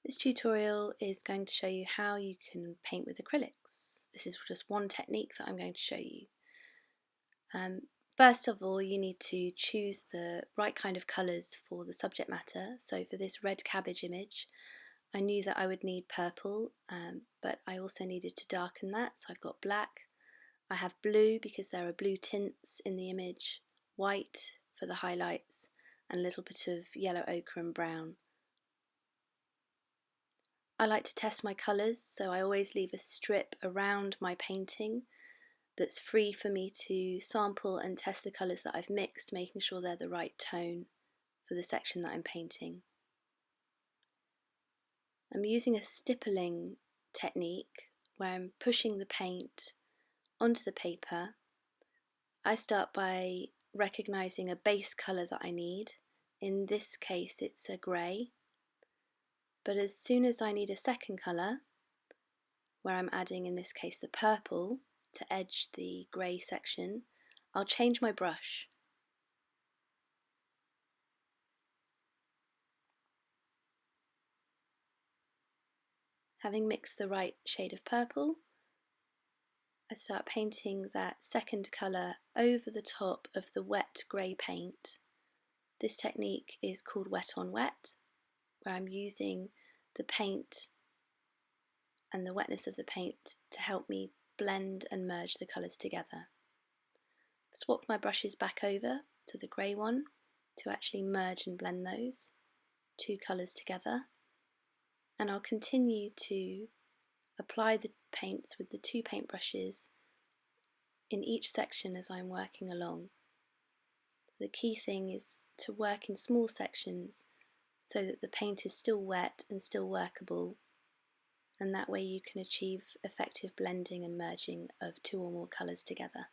This tutorial is going to show you how you can paint with acrylics. This is just one technique that I'm going to show you. First of all, you need to choose the right kind of colours for the subject matter. So for this red cabbage image, I knew that I would need purple, but I also needed to darken that, so I've got black. I have blue because there are blue tints in the image, white for the highlights, and a little bit of yellow ochre and brown. I like to test my colours, so I always leave a strip around my painting that's free for me to sample and test the colours that I've mixed, making sure they're the right tone for the section that I'm painting. I'm using a stippling technique where I'm pushing the paint onto the paper. I start by recognising a base colour that I need. In this case it's a grey, but as soon as I need a second colour, where I'm adding in this case the purple to edge the grey section, I'll change my brush. Having mixed the right shade of purple, I start painting that second colour over the top of the wet grey paint. This technique is called wet on wet, where I'm using the paint and the wetness of the paint to help me blend and merge the colours together. I've swapped my brushes back over to the grey one to actually merge and blend those two colours together, and I'll continue to apply the paints with the two paintbrushes in each section as I'm working along. The key thing is to work in small sections so that the paint is still wet and still workable, and that way you can achieve effective blending and merging of two or more colours together.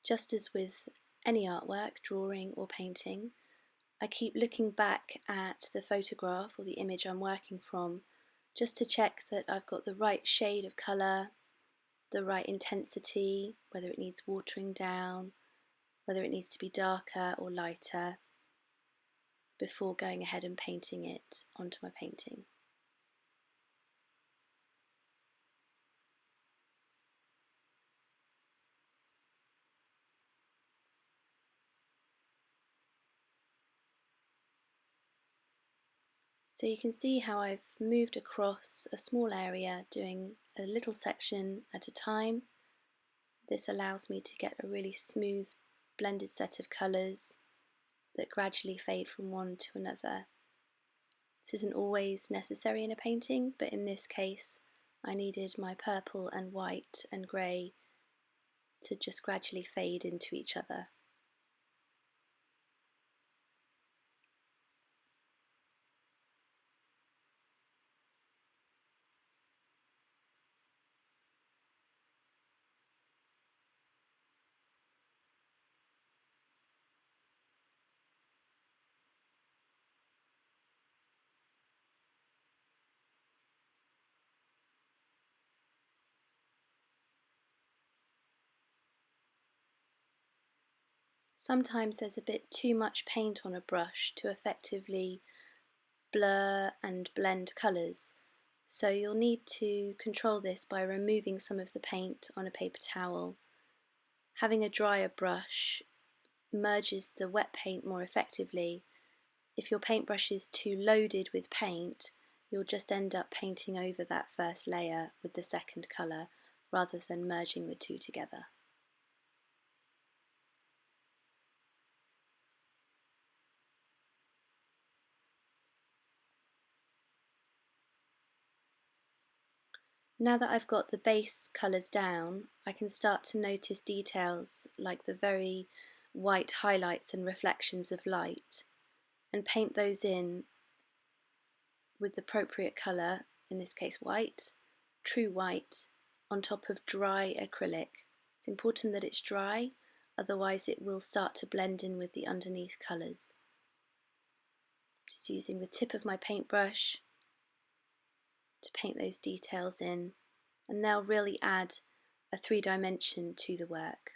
Just as with any artwork, drawing or painting, I keep looking back at the photograph or the image I'm working from just to check that I've got the right shade of colour, the right intensity, whether it needs watering down, whether it needs to be darker or lighter, before going ahead and painting it onto my painting. So you can see how I've moved across a small area doing a little section at a time. This allows me to get a really smooth blended set of colours that gradually fade from one to another. This isn't always necessary in a painting, but in this case I needed my purple and white and grey to just gradually fade into each other. Sometimes there's a bit too much paint on a brush to effectively blur and blend colours, so you'll need to control this by removing some of the paint on a paper towel. Having a drier brush merges the wet paint more effectively. If your paintbrush is too loaded with paint, you'll just end up painting over that first layer with the second colour rather than merging the two together. Now that I've got the base colours down, I can start to notice details like the very white highlights and reflections of light, and paint those in with the appropriate colour, in this case white, true white, on top of dry acrylic. It's important that it's dry, otherwise it will start to blend in with the underneath colours. Just using the tip of my paintbrush to paint those details in, and they'll really add a 3-dimension to the work.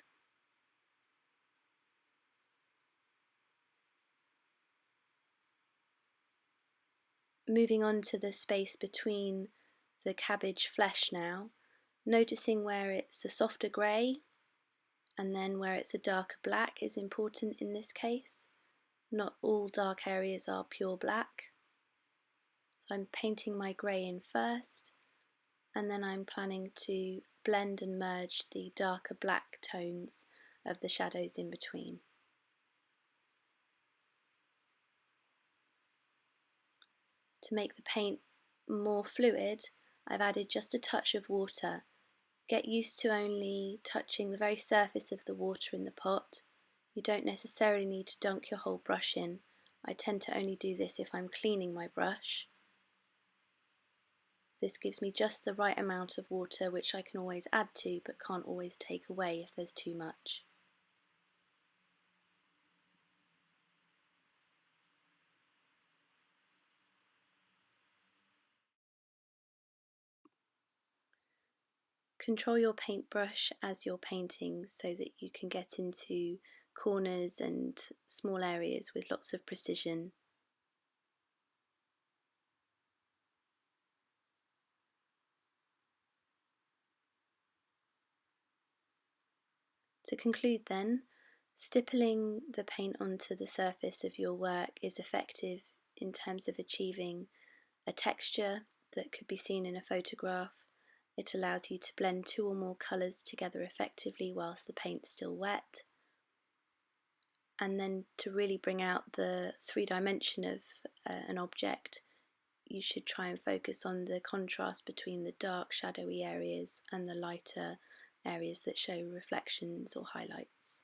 Moving on to the space between the cabbage flesh now, noticing where it's a softer grey and then where it's a darker black is important in this case. Not all dark areas are pure black. So I'm painting my grey in first, and then I'm planning to blend and merge the darker black tones of the shadows in between. To make the paint more fluid, I've added just a touch of water. Get used to only touching the very surface of the water in the pot. You don't necessarily need to dunk your whole brush in. I tend to only do this if I'm cleaning my brush. This gives me just the right amount of water, which I can always add to but can't always take away if there's too much. Control your paintbrush as you're painting so that you can get into corners and small areas with lots of precision. To conclude then, stippling the paint onto the surface of your work is effective in terms of achieving a texture that could be seen in a photograph. It allows you to blend 2 or more colours together effectively whilst the paint's still wet. And then to really bring out the 3-dimension of an object, you should try and focus on the contrast between the dark shadowy areas and the lighter areas that show reflections or highlights.